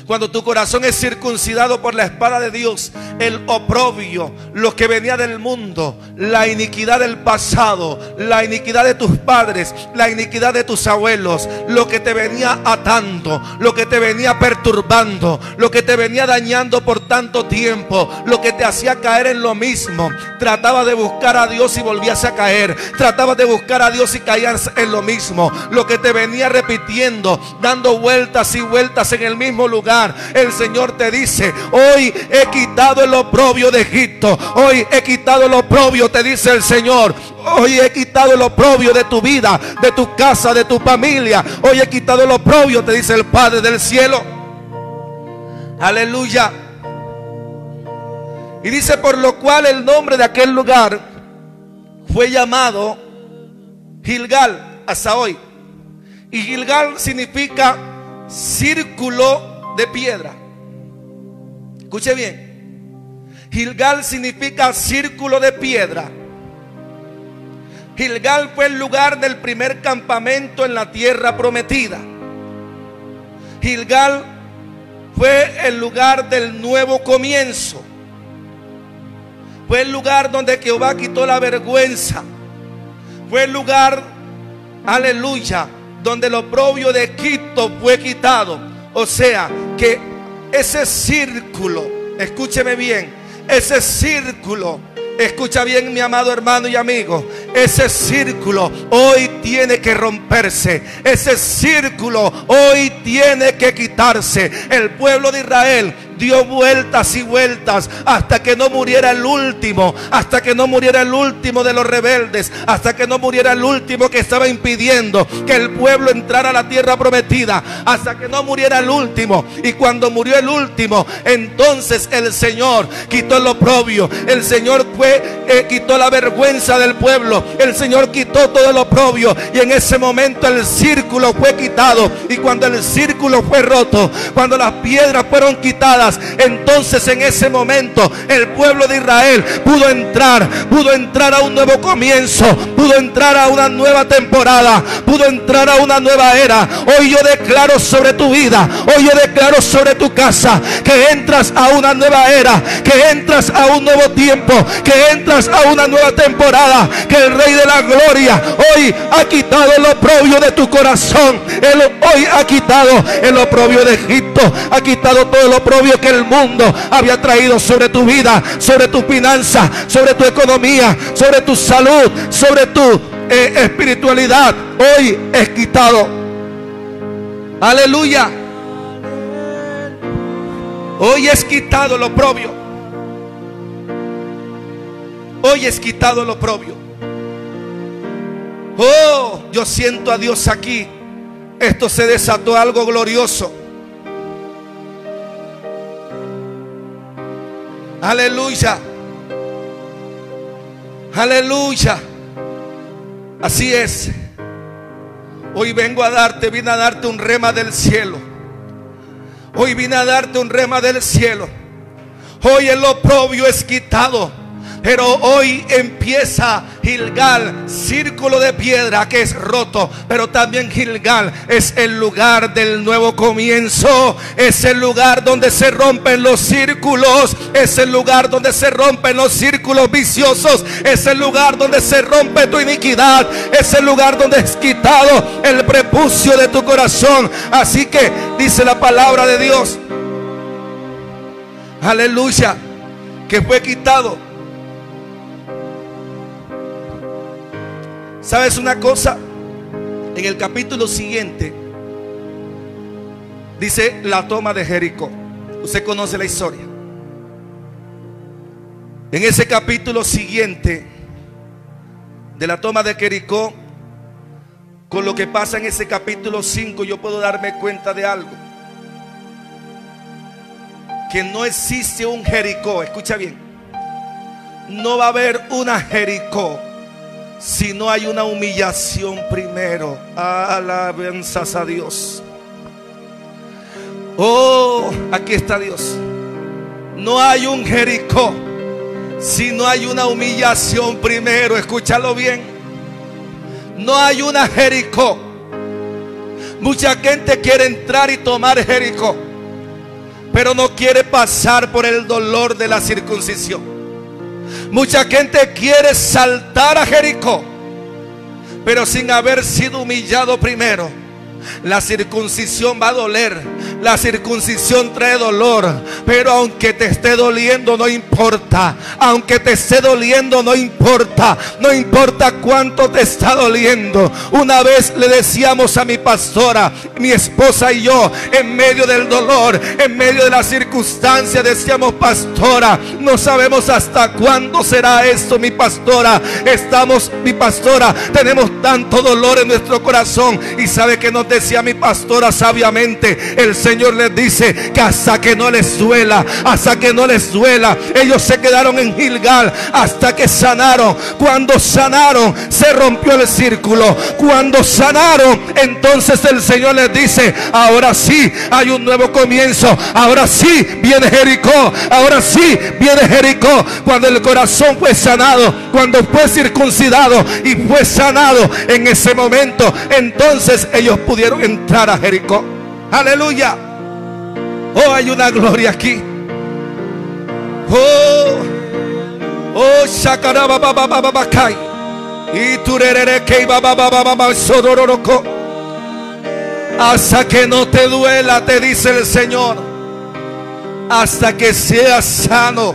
cuando tu corazón es circuncidado por la espada de Dios, el oprobio, lo que venía del mundo, la iniquidad del pasado, la iniquidad de tus padres, la iniquidad de tus abuelos, lo que te venía atando, lo que te venía perturbando, lo que te venía dañando por tanto tiempo, lo que te hacía caer en lo mismo. Trataba de buscar a Dios y volvías a caer. Trataba de buscar a Dios y caías en lo mismo. Lo que te venía repitiendo, dando vueltas y vueltas en el mismo lugar. El Señor te dice: hoy he quitado el oprobio de Egipto. Hoy he quitado el oprobio, te dice el Señor. Hoy he quitado el oprobio de tu vida, de tu casa, de tu familia. Hoy he quitado el oprobio, te dice el Padre del cielo. Aleluya. Y dice: por lo cual el nombre de aquel lugar fue llamado Gilgal hasta hoy. Y Gilgal significa círculo de piedra. Escuche bien. Gilgal significa círculo de piedra. Gilgal fue el lugar del primer campamento en la tierra prometida. Gilgal fue el lugar del nuevo comienzo. Fue el lugar donde Jehová quitó la vergüenza. Fue el lugar, aleluya, donde el oprobio de Egipto fue quitado. O sea, que ese círculo, escúcheme bien, ese círculo, escucha bien, mi amado hermano y amigo, ese círculo hoy tiene que romperse. Ese círculo hoy tiene que quitarse. El pueblo de Israel dio vueltas y vueltas hasta que no muriera el último, hasta que no muriera el último de los rebeldes, hasta que no muriera el último que estaba impidiendo que el pueblo entrara a la tierra prometida, hasta que no muriera el último. Y cuando murió el último, entonces el Señor quitó el oprobio. El Señor quitó la vergüenza del pueblo. El Señor quitó todo el oprobio, y en ese momento el círculo fue quitado. Y cuando el círculo fue roto, cuando las piedras fueron quitadas, temporadas. Entonces en ese momento el pueblo de Israel pudo entrar a un nuevo comienzo, pudo entrar a una nueva temporada, pudo entrar a una nueva era. Hoy yo declaro sobre tu vida, hoy yo declaro sobre tu casa, que entras a una nueva era, que entras a un nuevo tiempo, que entras a una nueva temporada, que el Rey de la Gloria hoy ha quitado el oprobio de tu corazón. Él hoy ha quitado el oprobio de Egipto, ha quitado todo el oprobio que el mundo había traído sobre tu vida, sobre tu finanza, sobre tu economía, sobre tu salud, sobre tu espiritualidad. Hoy es quitado. Aleluya. Hoy es quitado el oprobio. Hoy es quitado el oprobio. Oh, yo siento a Dios aquí. Esto se desató algo glorioso. Aleluya. Aleluya. Así es. Hoy vine a darte un rema del cielo. Hoy vine a darte un rema del cielo. Hoy el oprobio es quitado. Pero hoy empieza Gilgal, círculo de piedra que es roto. Pero también Gilgal es el lugar del nuevo comienzo. Es el lugar donde se rompen los círculos. Es el lugar donde se rompen los círculos viciosos. Es el lugar donde se rompe tu iniquidad. Es el lugar donde es quitado el prepucio de tu corazón. Así que dice la palabra de Dios, aleluya, que fue quitado. ¿Sabes una cosa? En el capítulo siguiente dice la toma de Jericó. Usted conoce la historia. En ese capítulo siguiente de la toma de Jericó, con lo que pasa en ese capítulo 5, yo puedo darme cuenta de algo. Que no existe un Jericó. Escucha bien. No va a haber una Jericó si no hay una humillación primero. Alabanzas a Dios. Oh, aquí está Dios. No hay un Jericó si no hay una humillación primero. Escúchalo bien. No hay una Jericó. Mucha gente quiere entrar y tomar Jericó, pero no quiere pasar por el dolor de la circuncisión. Mucha gente quiere saltar a Jericó, pero sin haber sido humillado primero. La circuncisión va a doler. La circuncisión trae dolor. Pero aunque te esté doliendo, no importa. Aunque te esté doliendo, no importa. No importa cuánto te está doliendo. Una vez le decíamos a mi pastora, mi esposa y yo, en medio del dolor, en medio de la circunstancia, decíamos: pastora, no sabemos hasta cuándo será esto, mi pastora. Mi pastora, tenemos tanto dolor en nuestro corazón. Y sabe que nos decía mi pastora sabiamente, el Señor les dice que hasta que no les duela, hasta que no les duela. Ellos se quedaron en Gilgal hasta que sanaron. Cuando sanaron, se rompió el círculo. Cuando sanaron, entonces el Señor les dice: ahora sí hay un nuevo comienzo. Ahora sí viene Jericó. Ahora sí viene Jericó. Cuando el corazón fue sanado, cuando fue circuncidado y fue sanado, en ese momento entonces ellos pudieron entrar a Jericó. Aleluya. Oh, hay una gloria aquí. Oh, shakarabababababacay. Y turerere que babababababa sodororoco. Hasta que no te duela, te dice el Señor, hasta que seas sano.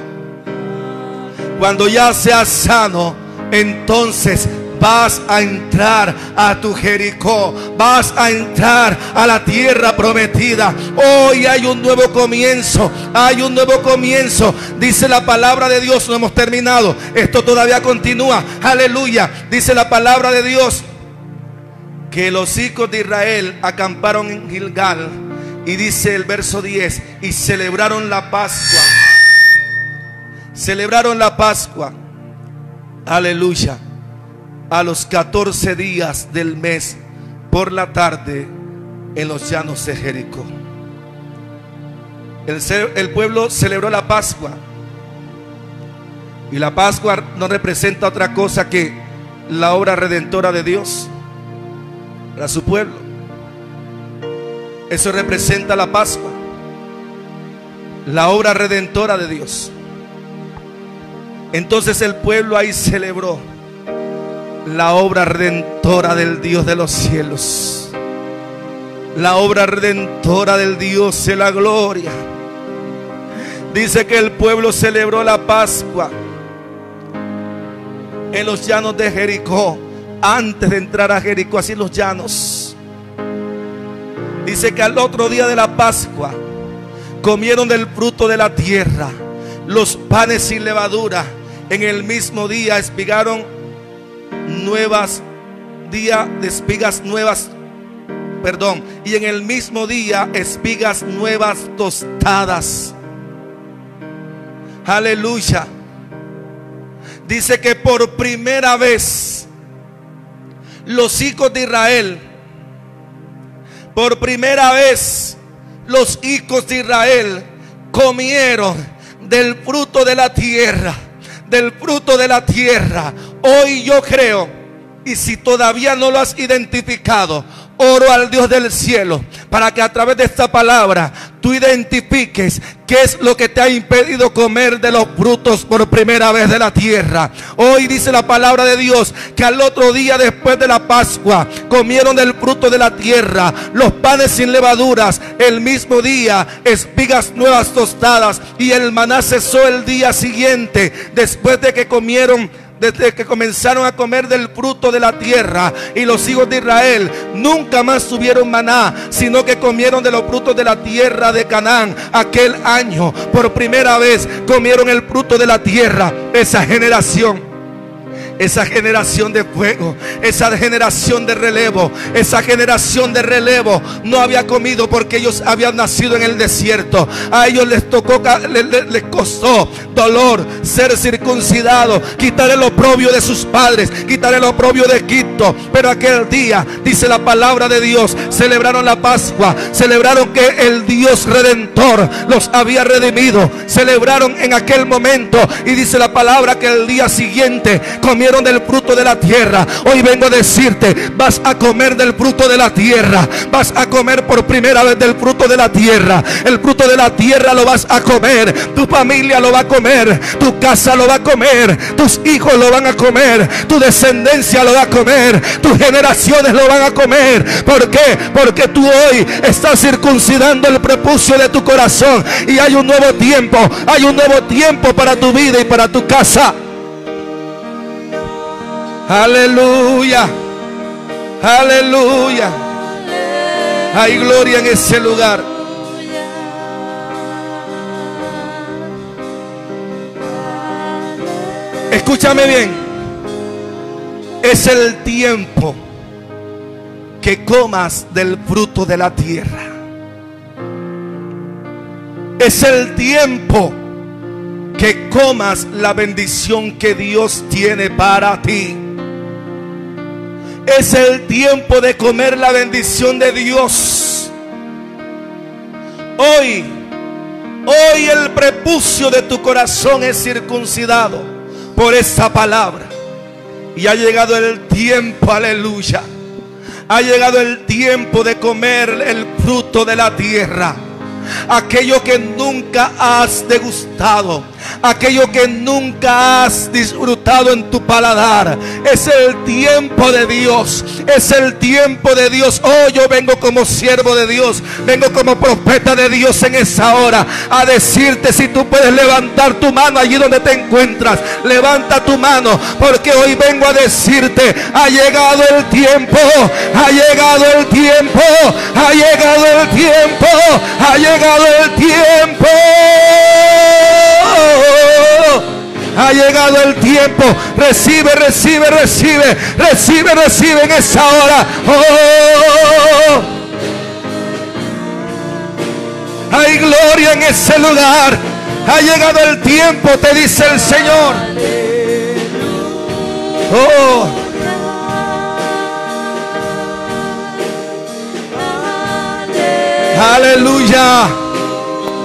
Cuando ya seas sano, entonces vas a entrar a tu Jericó. Vas a entrar a la tierra prometida. Hoy hay un nuevo comienzo. Hay un nuevo comienzo. Dice la palabra de Dios. No hemos terminado. Esto todavía continúa. Aleluya. Dice la palabra de Dios que los hijos de Israel acamparon en Gilgal. Y dice el verso 10: y celebraron la Pascua. Celebraron la Pascua. Aleluya. A los 14 días del mes, por la tarde, en los llanos de Jericó. El pueblo celebró la Pascua. Y la Pascua no representa otra cosa que la obra redentora de Dios para su pueblo. Eso representa la Pascua, la obra redentora de Dios. Entonces el pueblo ahí celebró la obra redentora del Dios de los cielos, la obra redentora del Dios de la gloria. Dice que el pueblo celebró la Pascua en los llanos de Jericó. Antes de entrar a Jericó, así en los llanos. Dice que al otro día de la Pascua comieron del fruto de la tierra, los panes sin levadura. En el mismo día espigaron y en el mismo día espigas nuevas tostadas. Aleluya. Dice que por primera vez los hijos de Israel, por primera vez los hijos de Israel comieron del fruto de la tierra, del fruto de la tierra. Hoy yo creo, y si todavía no lo has identificado, oro al Dios del cielo para que a través de esta palabra tú identifiques qué es lo que te ha impedido comer de los frutos por primera vez de la tierra. Hoy dice la palabra de Dios que al otro día después de la Pascua comieron del fruto de la tierra, los panes sin levaduras, el mismo día espigas nuevas tostadas, y el maná cesó el día siguiente después de que comieron, desde que comenzaron a comer del fruto de la tierra. Y los hijos de Israel nunca más tuvieron maná, sino que comieron de los frutos de la tierra de Canaán. Aquel año por primera vez comieron el fruto de la tierra. Esa generación de fuego, esa generación de relevo, no había comido porque ellos habían nacido en el desierto. A ellos les tocó, les costó dolor ser circuncidados, quitar el oprobio de sus padres, quitar el oprobio de Egipto. Pero aquel día, dice la palabra de Dios, celebraron la Pascua, celebraron que el Dios redentor los había redimido, celebraron en aquel momento. Y dice la palabra que el día siguiente comieron del fruto de la tierra. Hoy vengo a decirte, vas a comer del fruto de la tierra, vas a comer por primera vez del fruto de la tierra. El fruto de la tierra lo vas a comer, tu familia lo va a comer, tu casa lo va a comer, tus hijos lo van a comer, tu descendencia lo va a comer, tus generaciones lo van a comer. ¿Por qué? Porque tú hoy estás circuncidando el prepucio de tu corazón, y hay un nuevo tiempo, para tu vida y para tu casa. Aleluya, aleluya. Hay gloria en ese lugar. Escúchame bien. Es el tiempo que comas del fruto de la tierra. Es el tiempo que comas la bendición que Dios tiene para ti. Es el tiempo de comer la bendición de Dios. Hoy el prepucio de tu corazón es circuncidado por esta palabra. Y ha llegado el tiempo, aleluya. Ha llegado el tiempo de comer el fruto de la tierra. Aquello que nunca has degustado, aquello que nunca has disfrutado en tu paladar. Es el tiempo de Dios, es el tiempo de Dios. Oh, yo vengo como siervo de Dios, vengo como profeta de Dios en esa hora a decirte, si tú puedes levantar tu mano allí donde te encuentras, levanta tu mano, porque hoy vengo a decirte, ha llegado el tiempo, ha llegado el tiempo, ha llegado el tiempo, ha llegado el tiempo. Ha llegado el tiempo. Recibe en esa hora. Oh, hay gloria en ese lugar. Ha llegado el tiempo, te dice el Señor. Oh, aleluya.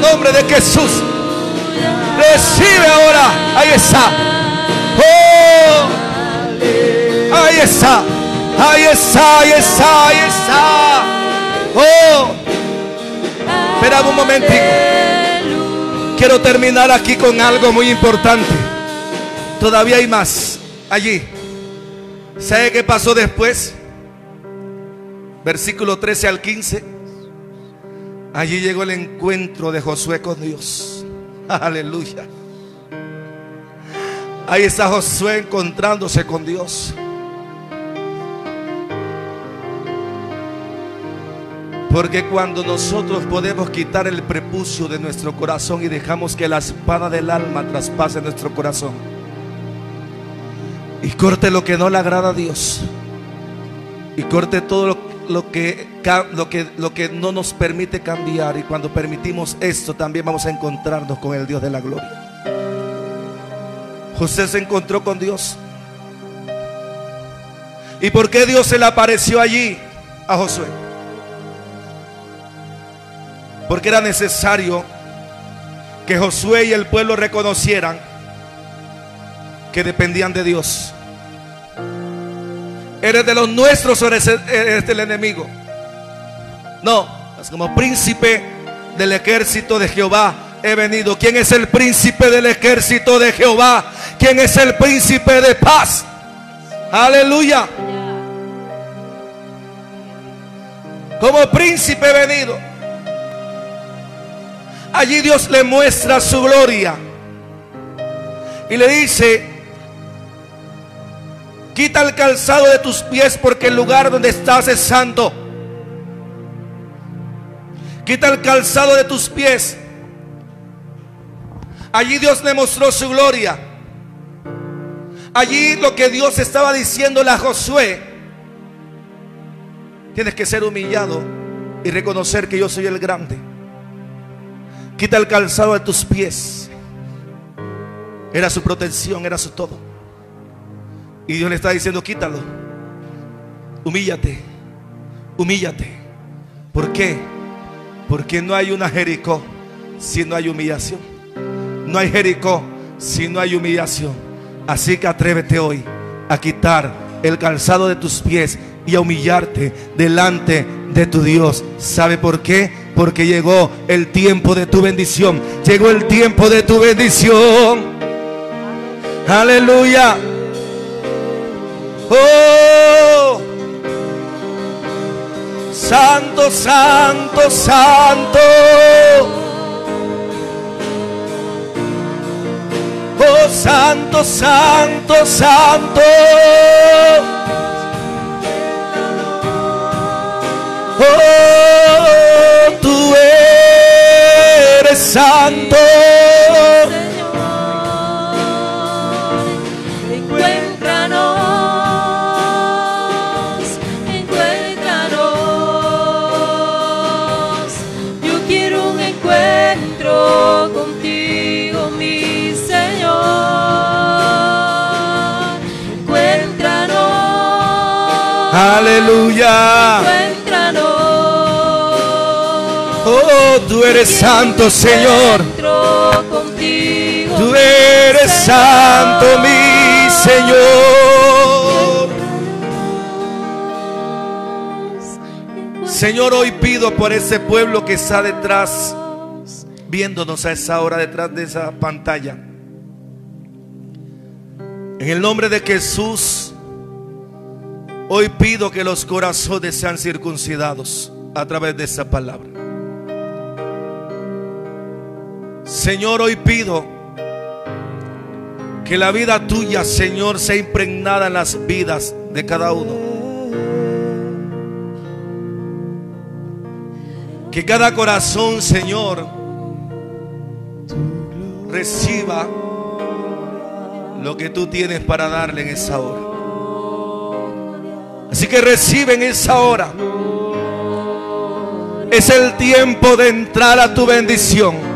Nombre de Jesús. Recibe ahora. Ahí está. Oh, ahí está. Ahí está. Ahí está. Ahí está. Oh, espera un momentico. Quiero terminar aquí con algo muy importante. Todavía hay más allí. ¿Sabe qué pasó después? Versículo 13 al 15. Allí llegó el encuentro de Josué con Dios. Aleluya. Ahí está Josué encontrándose con Dios. Porque cuando nosotros podemos quitar el prepucio de nuestro corazón y dejamos que la espada del alma traspase nuestro corazón y corte lo que no le agrada a Dios, y corte todo lo que no nos permite cambiar, y cuando permitimos esto también vamos a encontrarnos con el Dios de la gloria. José se encontró con Dios. ¿Y por qué Dios se le apareció allí a Josué? Porque era necesario que Josué y el pueblo reconocieran que dependían de Dios. ¿Eres de los nuestros o eres del enemigo? No, es como príncipe del ejército de Jehová he venido. ¿Quién es el príncipe del ejército de Jehová? ¿Quién es el príncipe de paz? Aleluya. Como príncipe he venido. Allí Dios le muestra su gloria y le dice: quita el calzado de tus pies, porque el lugar donde estás es santo. Quita el calzado de tus pies. Allí Dios le mostró su gloria. Allí lo que Dios estaba diciéndole a Josué: tienes que ser humillado y reconocer que yo soy el grande. Quita el calzado de tus pies. Era su protección, era su todo. Y Dios le está diciendo: quítalo. Humíllate. Humíllate. ¿Por qué? Porque no hay una Jericó si no hay humillación. No hay Jericó si no hay humillación. Así que atrévete hoy a quitar el calzado de tus pies y a humillarte delante de tu Dios. ¿Sabe por qué? Porque llegó el tiempo de tu bendición. Llegó el tiempo de tu bendición. Aleluya. Oh, santo, santo, santo. Oh, santo, santo, santo. Oh, tú eres santo. Aleluya. Oh, tú eres santo, Señor. Tú eres santo, mi Señor. Señor, hoy pido por ese pueblo que está detrás, viéndonos a esa hora detrás de esa pantalla. En el nombre de Jesús, hoy pido que los corazones sean circuncidados a través de esa palabra. Señor, hoy pido que la vida tuya, Señor, sea impregnada en las vidas de cada uno. Que cada corazón, Señor, reciba lo que tú tienes para darle en esa hora. Así que recibe en esa hora. Es el tiempo de entrar a tu bendición.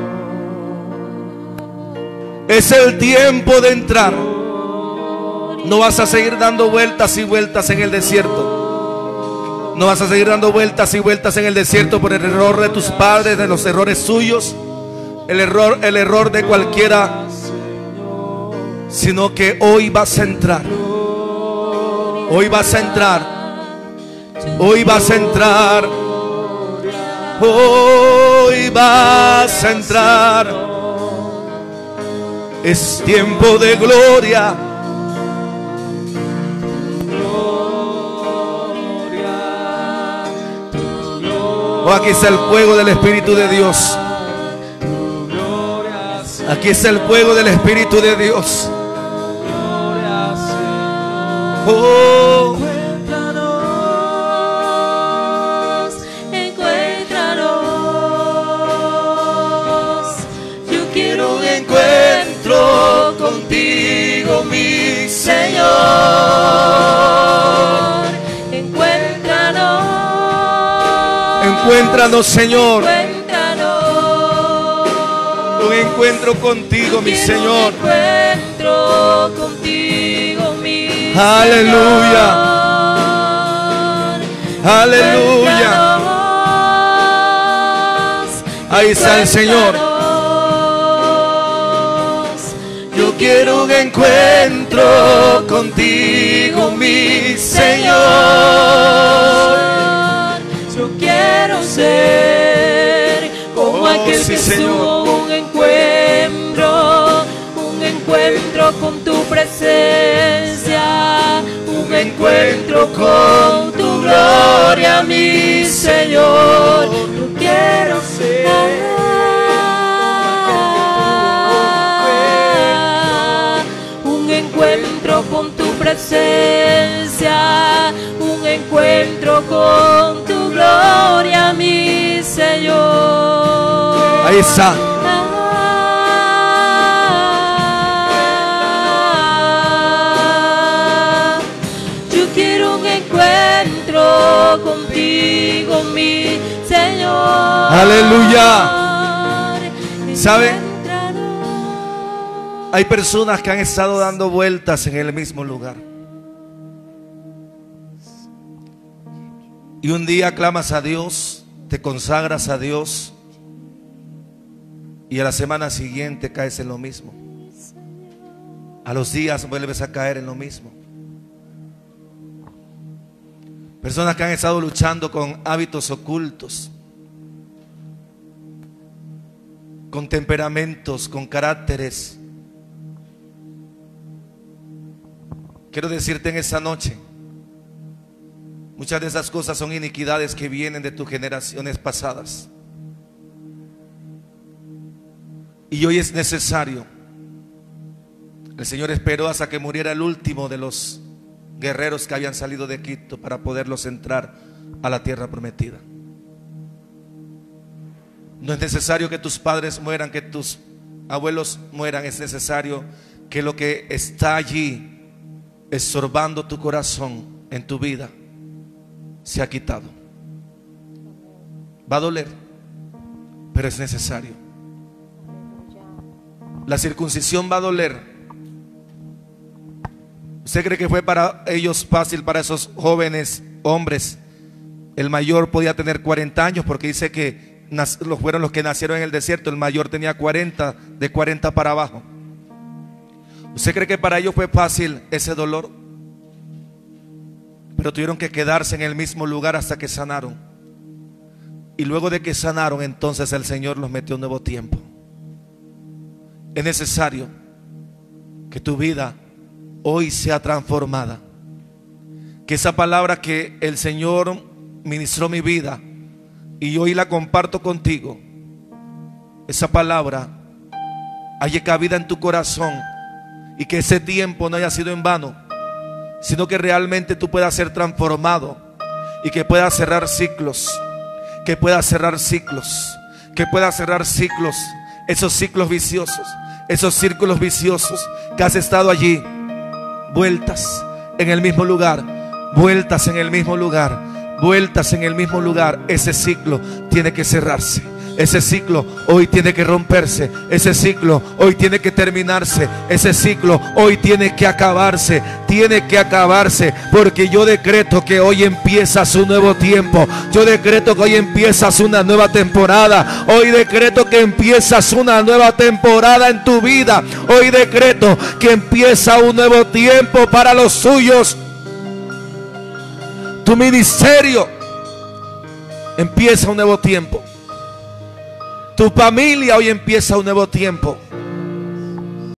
Es el tiempo de entrar. No vas a seguir dando vueltas y vueltas en el desierto. No vas a seguir dando vueltas y vueltas en el desierto por el error de tus padres, de los errores suyos, el error de cualquiera, sino que hoy vas a entrar. Hoy vas a entrar. Hoy vas a entrar. Hoy vas a entrar. Es tiempo de gloria. Oh, aquí está el fuego del Espíritu de Dios. Aquí está el fuego del Espíritu de Dios. Oh, encuéntranos. Yo quiero un encuentro contigo, mi Señor. Encuéntranos, Señor. Encuéntranos. Un encuentro contigo, mi Señor. Un encuentro contigo, mi Señor. Aleluya. Aleluya. Ahí está el Señor. Yo quiero un encuentro contigo, mi Señor. Yo quiero ser como aquel sí, que Señor. tuvo un encuentro con tu presencia, un encuentro con tu gloria, mi Señor. Yo quiero ser un encuentro con tu presencia, un encuentro con tu gloria, mi Señor. Ahí está. Yo quiero un encuentro contigo, mi Señor. Aleluya. ¿Saben? Hay personas que han estado dando vueltas en el mismo lugar. Y un día clamas a Dios, te consagras a Dios, y a la semana siguiente caes en lo mismo. A los días vuelves a caer en lo mismo. Personas que han estado luchando con hábitos ocultos, con temperamentos, con caracteres. Quiero decirte en esta noche, muchas de esas cosas son iniquidades que vienen de tus generaciones pasadas. Y hoy es necesario. El Señor esperó hasta que muriera el último de los guerreros que habían salido de Egipto para poderlos entrar a la tierra prometida. No es necesario que tus padres mueran, que tus abuelos mueran. Es necesario que lo que está allí estorbando tu corazón en tu vida se ha quitado. Va a doler, pero es necesario. La circuncisión va a doler. ¿Usted cree que fue para ellos fácil, para esos jóvenes hombres? El mayor podía tener 40 años porque dice que fueron los que nacieron en el desierto. El mayor tenía 40, de 40 para abajo. ¿Usted cree que para ellos fue fácil ese dolor? Pero tuvieron que quedarse en el mismo lugar hasta que sanaron. Y luego de que sanaron, entonces el Señor los metió un nuevo tiempo. Es necesario que tu vida hoy sea transformada. Que esa palabra que el Señor ministró mi vida y hoy la comparto contigo, esa palabra haya cabida en tu corazón, y que ese tiempo no haya sido en vano, sino que realmente tú puedas ser transformado y que puedas cerrar ciclos, que puedas cerrar ciclos, que puedas cerrar ciclos, esos ciclos viciosos, esos círculos viciosos que has estado allí, vueltas en el mismo lugar, vueltas en el mismo lugar, vueltas en el mismo lugar. Ese ciclo tiene que cerrarse, Ese ciclo hoy tiene que romperse. Ese ciclo hoy tiene que terminarse. Ese ciclo hoy tiene que acabarse. Tiene que acabarse, porque yo decreto que hoy empiezas un nuevo tiempo. Yo decreto que hoy empiezas una nueva temporada. Hoy decreto que empiezas una nueva temporada en tu vida. Hoy decreto que empieza un nuevo tiempo para los suyos. Tu ministerio empieza un nuevo tiempo. Tu familia hoy empieza un nuevo tiempo.